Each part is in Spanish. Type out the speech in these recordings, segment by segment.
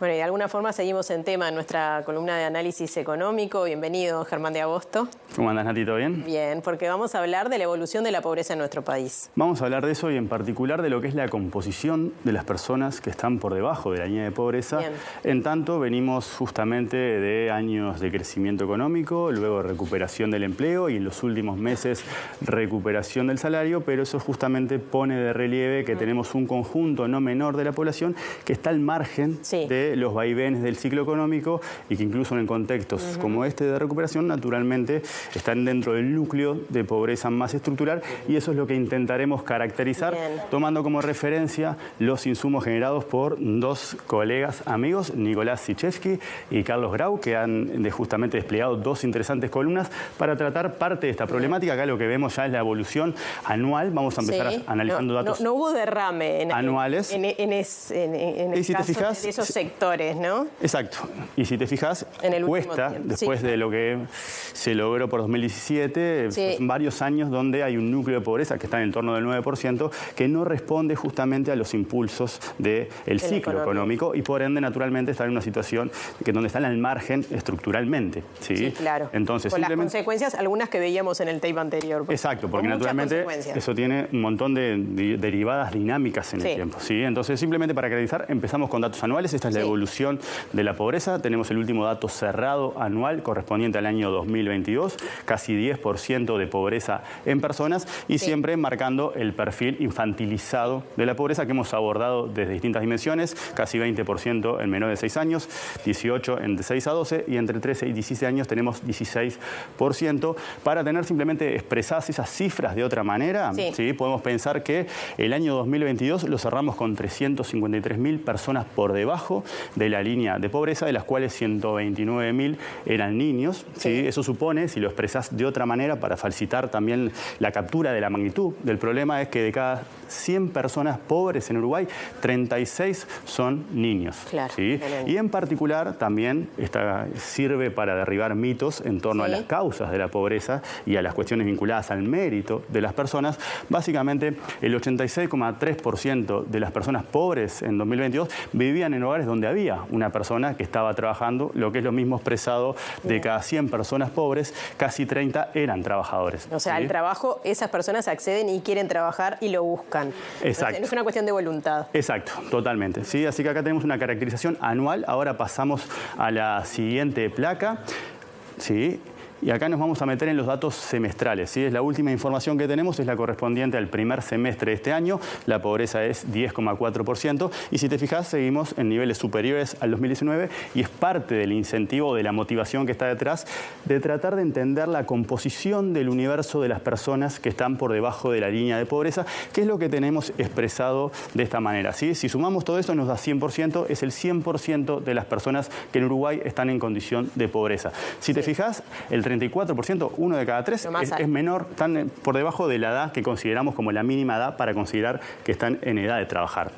Bueno, y de alguna forma seguimos en tema en nuestra columna de análisis económico. Bienvenido, Germán de Agosto. ¿Cómo andás, Nati? ¿Todo bien? Bien, porque vamos a hablar de la evolución de la pobreza en nuestro país. Vamos a hablar de eso y en particular de lo que es la composición de las personas que están por debajo de la línea de pobreza. Bien. En tanto, venimos justamente de años de crecimiento económico, luego recuperación del empleo y en los últimos meses recuperación del salario, pero eso justamente pone de relieve que tenemos un conjunto no menor de la población que está al margen de los vaivenes del ciclo económico y que incluso en contextos como este de recuperación, naturalmente están dentro del núcleo de pobreza más estructural, y eso es lo que intentaremos caracterizar tomando como referencia los insumos generados por dos colegas amigos, Nicolás Sichevsky y Carlos Grau, que han justamente desplegado dos interesantes columnas para tratar parte de esta problemática. Acá lo que vemos ya es la evolución anual. Vamos a empezar analizando datos no hubo derrame anuales. En el si caso te fijas, de esos sectores, ¿no? Exacto. Y si te fijas, cuesta, después de lo que se logró por 2017, son varios años donde hay un núcleo de pobreza que está en el torno del 9%, que no responde justamente a los impulsos del ciclo económico y por ende, naturalmente, está en una situación donde están al margen estructuralmente. Sí, claro. Entonces, con las consecuencias, algunas que veíamos en el tape anterior. Exacto, porque naturalmente eso tiene un montón de derivadas dinámicas en el tiempo. ¿Sí? Entonces, simplemente para acreditar, empezamos con datos anuales. Esta es la evolución de la pobreza. Tenemos el último dato cerrado anual correspondiente al año 2022, casi 10% de pobreza en personas y siempre marcando el perfil infantilizado de la pobreza que hemos abordado desde distintas dimensiones, casi 20% en menores de 6 años, 18% entre 6 a 12 y entre 13 y 16 años tenemos 16%. Para tener simplemente expresadas esas cifras de otra manera, podemos pensar que el año 2022 lo cerramos con 353.000 personas por debajo de la línea de pobreza, de las cuales 129.000 eran niños. Eso supone, si lo expresás de otra manera para facilitar también la captura de la magnitud del problema, es que de cada 100 personas pobres en Uruguay, 36 son niños. Y en particular también sirve para derribar mitos en torno a las causas de la pobreza y a las cuestiones vinculadas al mérito de las personas. Básicamente, el 86,3% de las personas pobres en 2022 vivían en hogares donde había una persona que estaba trabajando, lo que es lo mismo expresado de cada 100 personas pobres, casi 30 eran trabajadores. O sea, al trabajo esas personas acceden y quieren trabajar y lo buscan. Exacto. No es una cuestión de voluntad. Exacto, totalmente. Así que acá tenemos una caracterización anual. Ahora pasamos a la siguiente placa. Y acá nos vamos a meter en los datos semestrales. Es la última información que tenemos, es la correspondiente al primer semestre de este año. La pobreza es 10,4%. Y si te fijas, seguimos en niveles superiores al 2019 y es parte del incentivo, de la motivación que está detrás, de tratar de entender la composición del universo de las personas que están por debajo de la línea de pobreza, que es lo que tenemos expresado de esta manera. Si sumamos todo eso, nos da 100%, es el 100% de las personas que en Uruguay están en condición de pobreza. Si te fijas, el 34%, uno de cada tres, es menor, están por debajo de la edad que consideramos como la mínima edad para considerar que están en edad de trabajar.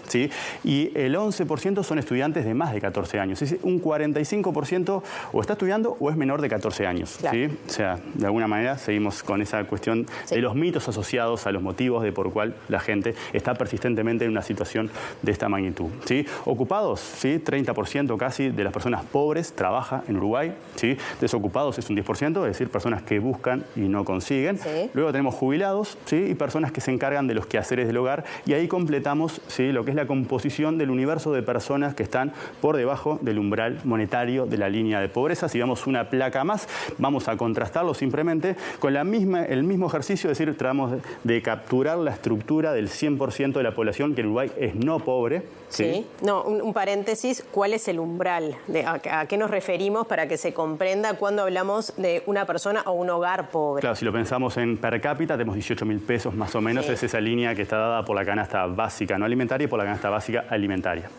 Y el 11% son estudiantes de más de 14 años. Es decir, un 45% o está estudiando o es menor de 14 años. O sea, de alguna manera seguimos con esa cuestión de los mitos asociados a los motivos de por cuál la gente está persistentemente en una situación de esta magnitud. Ocupados, 30% casi de las personas pobres trabaja en Uruguay. Desocupados es un 10%. Es decir, personas que buscan y no consiguen. Luego tenemos jubilados y personas que se encargan de los quehaceres del hogar. Y ahí completamos lo que es la composición del universo de personas que están por debajo del umbral monetario de la línea de pobreza. Si vemos una placa más, vamos a contrastarlo simplemente con el mismo ejercicio, es decir, tratamos de capturar la estructura del 100% de la población que en Uruguay es no pobre. No, un paréntesis, ¿cuál es el umbral? ¿A qué nos referimos para que se comprenda cuando hablamos de una persona o un hogar pobre? Claro, si lo pensamos en per cápita, tenemos 18.000 pesos más o menos. Es esa línea que está dada por la canasta básica no alimentaria y por la canasta básica alimentaria.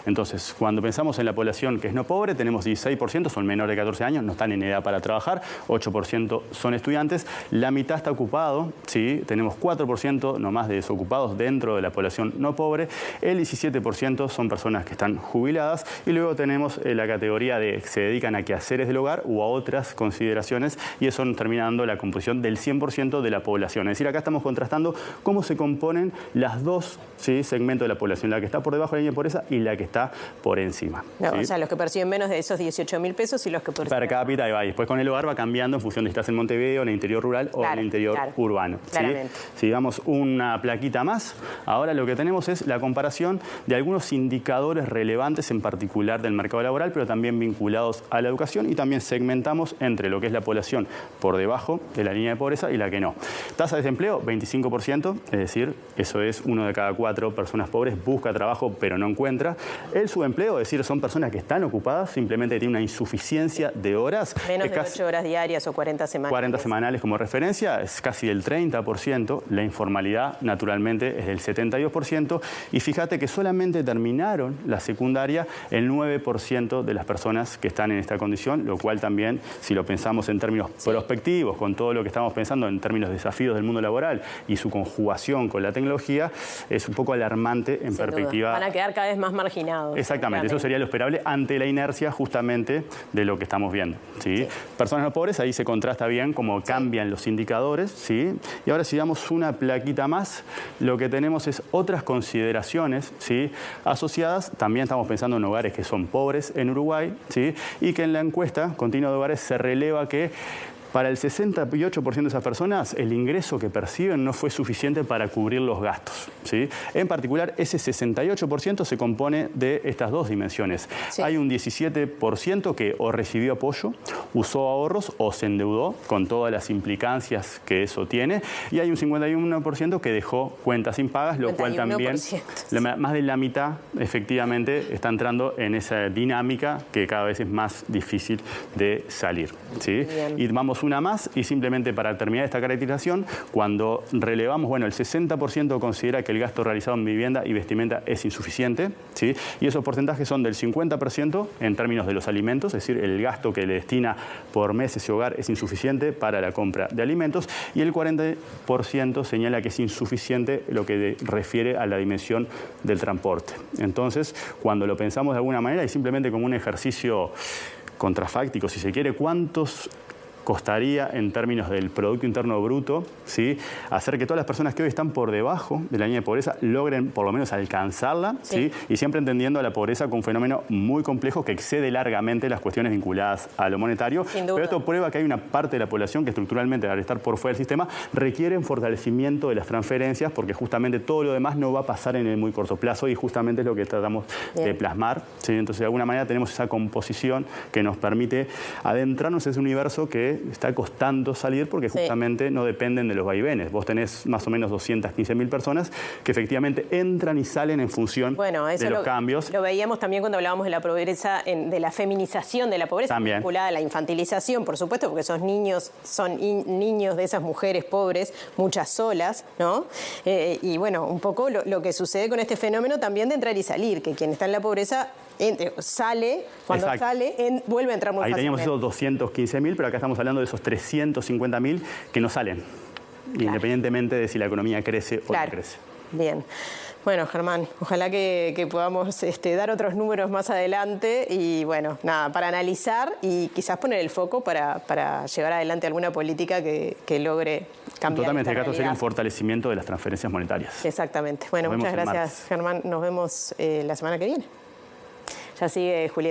Entonces, cuando pensamos en la población que es no pobre, tenemos 16%, son menores de 14 años, no están en edad para trabajar, 8% son estudiantes, la mitad está ocupado, tenemos 4% nomás de desocupados dentro de la población no pobre, el 17% son personas que están jubiladas y luego tenemos la categoría de que se dedican a quehaceres del hogar o a otras consideraciones y eso nos termina dando la composición del 100% de la población. Es decir, acá estamos contrastando cómo se componen las dos, ¿sí?, segmentos de la población, la que está por debajo de la línea de pobreza y la que está por encima. No, ¿sí? O sea, los que perciben menos de esos 18.000 pesos y los que perciben... Per cápita, y va. Y después con el hogar va cambiando en función de si estás en Montevideo, en el interior rural o en el interior urbano. Claramente. ¿sí? Si damos una plaquita más, ahora lo que tenemos es la comparación de algunos indicadores relevantes en particular del mercado laboral, pero también vinculados a la educación, y también segmentamos entre lo que es la población por debajo de la línea de pobreza y la que no. Tasa de desempleo, 25%, es decir, eso es 1 de cada 4 personas pobres busca trabajo pero no encuentra. El subempleo, es decir, son personas que están ocupadas, simplemente tienen una insuficiencia de horas. Menos de 8 horas diarias o 40 semanales. 40 semanales como referencia, es casi del 30%. La informalidad, naturalmente, es del 72%. Y fíjate que solamente terminaron la secundaria el 9% de las personas que están en esta condición, lo cual también, si lo pensamos en términos prospectivos, con todo lo que estamos pensando en términos de desafíos del mundo laboral y su conjugación con la tecnología, es un poco alarmante en perspectiva. Van a quedar cada vez más marginados. Exactamente, eso sería lo esperable ante la inercia justamente de lo que estamos viendo. ¿sí? Personas no pobres, ahí se contrasta bien cómo cambian los indicadores. ¿sí? Y ahora si damos una plaquita más, lo que tenemos es otras consideraciones, ¿sí?, asociadas. También estamos pensando en hogares que son pobres en Uruguay, ¿sí?, y que en la encuesta continua de hogares se releva que para el 68% de esas personas, el ingreso que perciben no fue suficiente para cubrir los gastos. ¿sí? En particular, ese 68% se compone de estas dos dimensiones. Sí. Hay un 17% que o recibió apoyo, usó ahorros o se endeudó con todas las implicancias que eso tiene. Y hay un 51% que dejó cuentas impagas, lo cual también, más de la mitad, efectivamente, está entrando en esa dinámica que cada vez es más difícil de salir. ¿sí? Y vamos una más, y simplemente para terminar esta caracterización, cuando relevamos, bueno, el 60% considera que el gasto realizado en vivienda y vestimenta es insuficiente, ¿sí? Y esos porcentajes son del 50% en términos de los alimentos, es decir, el gasto que le destina por mes ese hogar es insuficiente para la compra de alimentos, y el 40% señala que es insuficiente lo que refiere a la dimensión del transporte. Entonces, cuando lo pensamos de alguna manera, y simplemente como un ejercicio contrafáctico, si se quiere, ¿cuántos costaría en términos del Producto Interno Bruto, ¿sí?, hacer que todas las personas que hoy están por debajo de la línea de pobreza logren por lo menos alcanzarla? ¿sí? Y siempre entendiendo a la pobreza como un fenómeno muy complejo que excede largamente las cuestiones vinculadas a lo monetario. Pero esto prueba que hay una parte de la población que estructuralmente, al estar por fuera del sistema, requiere un fortalecimiento de las transferencias, porque justamente todo lo demás no va a pasar en el muy corto plazo, y justamente es lo que tratamos de plasmar. ¿sí? Entonces, de alguna manera tenemos esa composición que nos permite adentrarnos en ese universo que está costando salir, porque justamente no dependen de los vaivenes. Vos tenés más o menos 215.000 personas que efectivamente entran y salen en función de los cambios. Lo veíamos también cuando hablábamos de la pobreza, de la feminización de la pobreza, vinculada a la infantilización, por supuesto, porque esos niños son niños de esas mujeres pobres, muchas solas, ¿no? Y bueno, un poco lo que sucede con este fenómeno también de entrar y salir, que quien está en la pobreza sale, cuando sale, vuelve a entrar muy fácilmente. Ahí teníamos esos 215.000, pero acá estamos hablando de esos 350.000 que no salen, independientemente de si la economía crece o no crece. Bien. Bueno, Germán, ojalá que podamos dar otros números más adelante y, bueno, nada, para analizar y quizás poner el foco para llevar adelante alguna política que logre cambiar. Totalmente, acá sería un fortalecimiento de las transferencias monetarias. Exactamente. Bueno, muchas gracias, Germán. Nos vemos la semana que viene. Ya sigue Julieta.